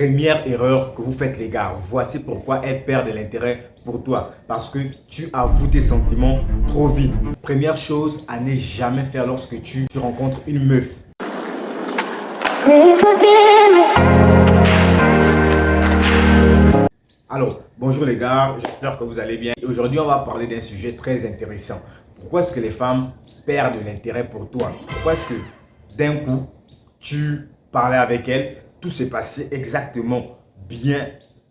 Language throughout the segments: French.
première erreur que vous faites les gars, voici pourquoi elle perd de l'intérêt pour toi. Parce que tu avoues tes sentiments trop vite. Première chose à ne jamais faire lorsque tu rencontres une meuf. Alors, bonjour les gars, j'espère que vous allez bien. Aujourd'hui, on va parler d'un sujet très intéressant. Pourquoi est-ce que les femmes perdent de l'intérêt pour toi? Pourquoi est-ce que d'un coup, tu parlais avec elle, tout s'est passé exactement bien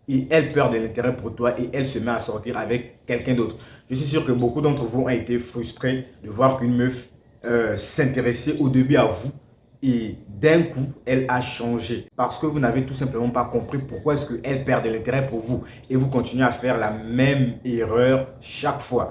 et elle perd de l'intérêt pour toi et elle se met à sortir avec quelqu'un d'autre? Je suis sûr que beaucoup d'entre vous ont été frustrés de voir qu'une meuf s'intéressait au début à vous et d'un coup, elle a changé parce que vous n'avez tout simplement pas compris pourquoi est-ce qu'elle perd de l'intérêt pour vous et vous continuez à faire la même erreur chaque fois.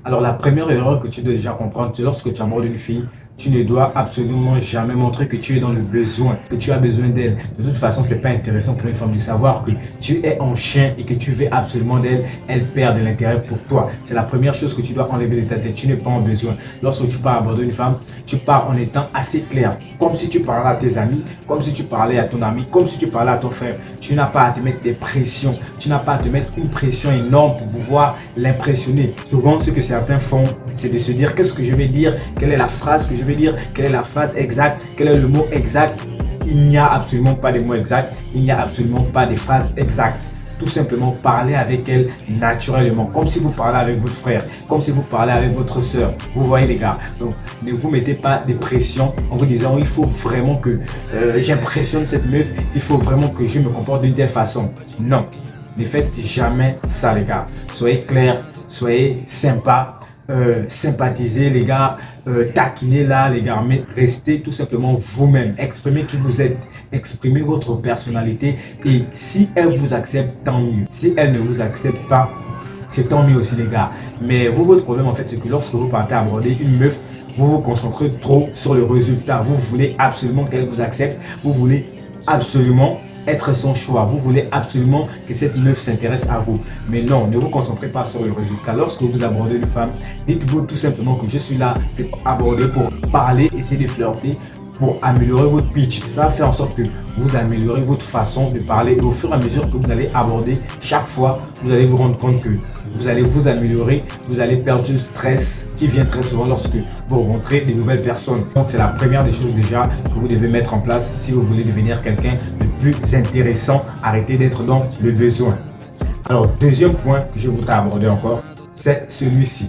Alors la première erreur que tu dois déjà comprendre, c'est lorsque tu abordes une fille, tu ne dois absolument jamais montrer que tu es dans le besoin, que tu as besoin d'elle. De toute façon, ce n'est pas intéressant pour une femme de savoir que tu es en chien et que tu veux absolument d'elle. Elle perd de l'intérêt pour toi. C'est la première chose que tu dois enlever de ta tête. Tu n'es pas en besoin. Lorsque tu pars aborder une femme, tu pars en étant assez clair. Comme si tu parlais à tes amis, comme si tu parlais à ton ami, comme si tu parlais à ton frère. Tu n'as pas à te mettre des pressions. Tu n'as pas à te mettre une pression énorme pour pouvoir l'impressionner. Souvent, ce que certains font, c'est de se dire qu'est-ce que je vais dire, quelle est la phrase que je vais dire, quelle est la phrase exacte, quel est le mot exact. Il n'y a absolument pas de mots exacts, il n'y a absolument pas de phrases exactes. Tout simplement parler avec elle naturellement, comme si vous parlez avec votre frère, comme si vous parlez avec votre soeur. Vous voyez les gars, donc ne vous mettez pas de pression en vous disant il faut vraiment que j'impressionne cette meuf, il faut vraiment que je me comporte d'une telle façon. Non, ne faites jamais ça les gars. Soyez clairs, soyez sympas. Sympathiser les gars, taquiner là les gars, mais restez tout simplement vous-même, exprimez qui vous êtes, exprimez votre personnalité et si elle vous accepte, tant mieux. Si elle ne vous accepte pas, c'est tant mieux aussi les gars. Mais vous, votre problème en fait, c'est que lorsque vous partez aborder une meuf, vous vous concentrez trop sur le résultat. Vous voulez absolument qu'elle vous accepte, vous voulez absolument être son choix. Vous voulez absolument que cette meuf s'intéresse à vous. Mais non, ne vous concentrez pas sur le résultat. Lorsque vous abordez une femme, dites-vous tout simplement que je suis là, c'est pour aborder, pour parler, essayer de flirter, pour améliorer votre pitch. Ça va faire en sorte que vous améliorez votre façon de parler. Et au fur et à mesure que vous allez aborder, chaque fois, vous allez vous rendre compte que vous allez vous améliorer, vous allez perdre du stress qui vient très souvent lorsque vous rencontrez de nouvelles personnes. Donc c'est la première des choses déjà que vous devez mettre en place si vous voulez devenir quelqu'un de plus intéressant. Arrêtez d'être dans le besoin. Alors deuxième point que je voudrais aborder encore, c'est celui-ci.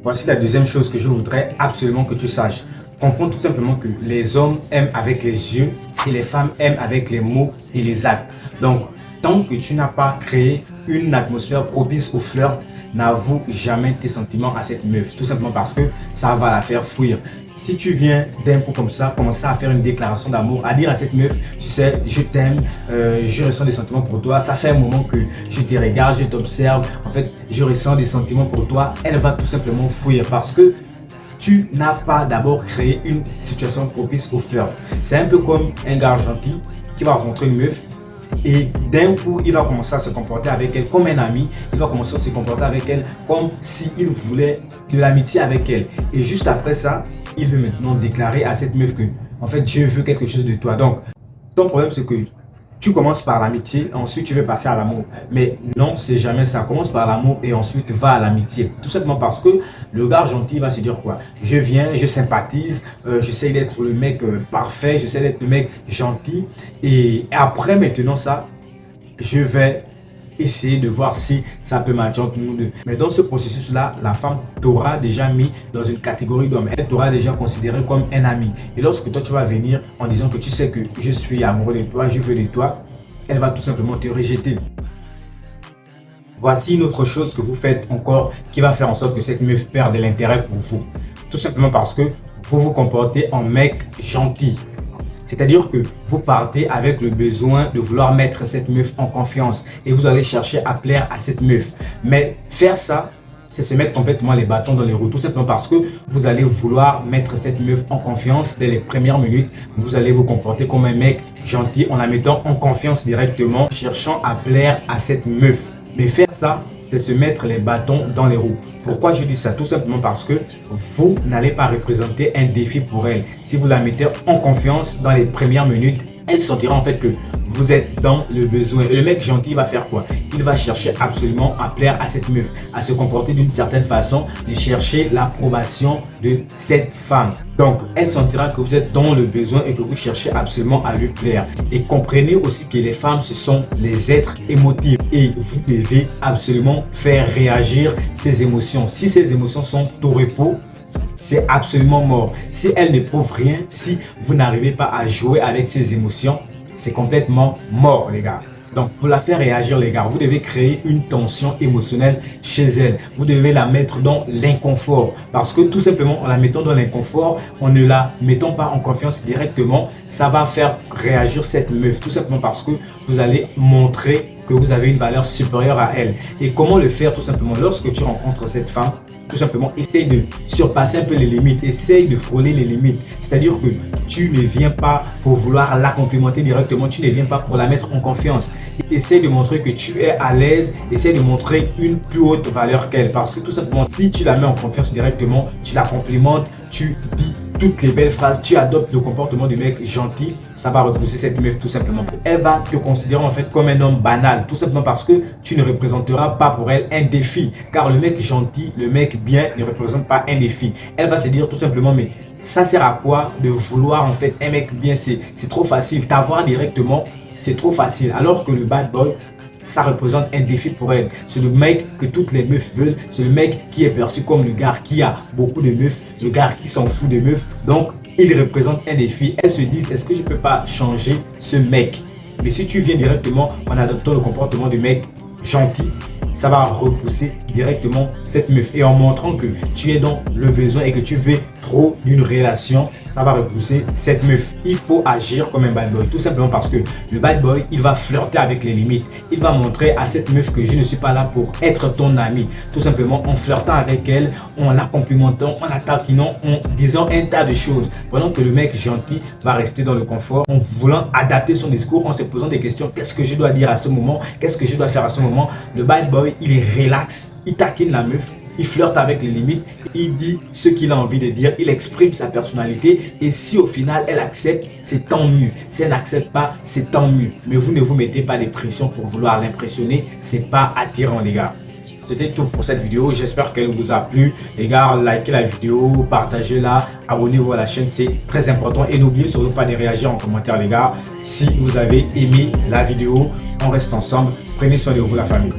Voici la deuxième chose que je voudrais absolument que tu saches. Comprends tout simplement que les hommes aiment avec les yeux et les femmes aiment avec les mots et les actes. Donc, tant que tu n'as pas créé une atmosphère propice au flirt, n'avoue jamais tes sentiments à cette meuf. Tout simplement parce que ça va la faire fuir. Si tu viens d'un coup comme ça, commencer à faire une déclaration d'amour, à dire à cette meuf, tu sais, je t'aime, je ressens des sentiments pour toi, ça fait un moment que je te regarde, je t'observe, en fait, je ressens des sentiments pour toi, elle va tout simplement fuir parce que tu n'as pas d'abord créé une situation propice au flirt. C'est un peu comme un gars gentil qui va rencontrer une meuf et d'un coup, il va commencer à se comporter avec elle comme un ami. Il va commencer à se comporter avec elle comme s'il voulait de l'amitié avec elle. Et juste après ça, il veut maintenant déclarer à cette meuf que, en fait, je veux quelque chose de toi. Donc, ton problème, c'est que tu commences par l'amitié, ensuite tu veux passer à l'amour. Mais non, c'est jamais ça. Commence par l'amour et ensuite va à l'amitié. Tout simplement parce que le gars gentil va se dire quoi? Je viens, je sympathise, j'essaie d'être le mec parfait, j'essaie d'être le mec gentil. Et après maintenant ça, je vais essayer de voir si ça peut matcher entre nous deux. Mais dans ce processus-là, la femme t'aura déjà mis dans une catégorie d'homme. Elle t'aura déjà considéré comme un ami. Et lorsque toi, tu vas venir en disant que tu sais que je suis amoureux de toi, je veux de toi, elle va tout simplement te rejeter. Voici une autre chose que vous faites encore qui va faire en sorte que cette meuf perde de l'intérêt pour vous. Tout simplement parce que vous vous comportez en mec gentil. C'est-à-dire que vous partez avec le besoin de vouloir mettre cette meuf en confiance et vous allez chercher à plaire à cette meuf. Mais faire ça, c'est se mettre complètement les bâtons dans les roues. Tout simplement parce que vous allez vouloir mettre cette meuf en confiance dès les premières minutes. Vous allez vous comporter comme un mec gentil en la mettant en confiance directement, cherchant à plaire à cette meuf. Mais faire ça, c'est se mettre les bâtons dans les roues. Pourquoi je dis ça? Tout simplement parce que vous n'allez pas représenter un défi pour elle. Si vous la mettez en confiance dans les premières minutes, elle sentira en fait que vous êtes dans le besoin. Et le mec gentil va faire quoi? Il va chercher absolument à plaire à cette meuf, à se comporter d'une certaine façon, de chercher l'approbation de cette femme. Donc, elle sentira que vous êtes dans le besoin et que vous cherchez absolument à lui plaire. Et comprenez aussi que les femmes, ce sont les êtres émotifs et vous devez absolument faire réagir ces émotions. Si ces émotions sont au repos, c'est absolument mort. Si elle n'éprouve rien, si vous n'arrivez pas à jouer avec ses émotions, c'est complètement mort, les gars. Donc, pour la faire réagir, les gars, vous devez créer une tension émotionnelle chez elle. Vous devez la mettre dans l'inconfort. Parce que tout simplement, en la mettant dans l'inconfort, en ne la mettant pas en confiance directement, ça va faire réagir cette meuf. Tout simplement parce que vous allez montrer que vous avez une valeur supérieure à elle. Et comment le faire? Tout simplement, lorsque tu rencontres cette femme, tout simplement, essaye de surpasser un peu les limites, essaye de frôler les limites. C'est-à-dire que tu ne viens pas pour vouloir la complimenter directement, tu ne viens pas pour la mettre en confiance. Essaye de montrer que tu es à l'aise, essaye de montrer une plus haute valeur qu'elle. Parce que tout simplement, si tu la mets en confiance directement, tu la complimentes, tu dis toutes les belles phrases, tu adoptes le comportement du mec gentil, ça va repousser cette meuf tout simplement. Elle va te considérer en fait comme un homme banal, tout simplement parce que tu ne représenteras pas pour elle un défi. Car le mec gentil, le mec bien ne représente pas un défi. Elle va se dire tout simplement, mais ça sert à quoi de vouloir en fait un mec bien? C'est trop facile, t'avoir directement, c'est trop facile. Alors que le bad boy, ça représente un défi pour elle. C'est le mec que toutes les meufs veulent. C'est le mec qui est perçu comme le gars qui a beaucoup de meufs, le gars qui s'en fout des meufs. Donc, il représente un défi. Elles se disent, est-ce que je peux pas changer ce mec? Mais si tu viens directement en adoptant le comportement du mec gentil, ça va repousser directement cette meuf. Et en montrant que tu es dans le besoin et que tu veux trop d'une relation, ça va repousser cette meuf. Il faut agir comme un bad boy, tout simplement parce que le bad boy, il va flirter avec les limites. Il va montrer à cette meuf que je ne suis pas là pour être ton ami. Tout simplement en flirtant avec elle, en la complimentant, en la taquinant, en disant un tas de choses. Pendant que le mec gentil va rester dans le confort, en voulant adapter son discours, en se posant des questions. Qu'est-ce que je dois dire à ce moment? Qu'est-ce que je dois faire à ce moment? Le bad boy, il est relax, il taquine la meuf. Il flirte avec les limites, il dit ce qu'il a envie de dire, il exprime sa personnalité et si au final elle accepte, c'est tant mieux. Si elle n'accepte pas, c'est tant mieux. Mais vous ne vous mettez pas de pression pour vouloir l'impressionner, c'est pas attirant les gars. C'était tout pour cette vidéo, j'espère qu'elle vous a plu. Les gars, likez la vidéo, partagez-la, abonnez-vous à la chaîne, c'est très important. Et n'oubliez surtout pas de réagir en commentaire les gars. Si vous avez aimé la vidéo, on reste ensemble. Prenez soin de vous la famille.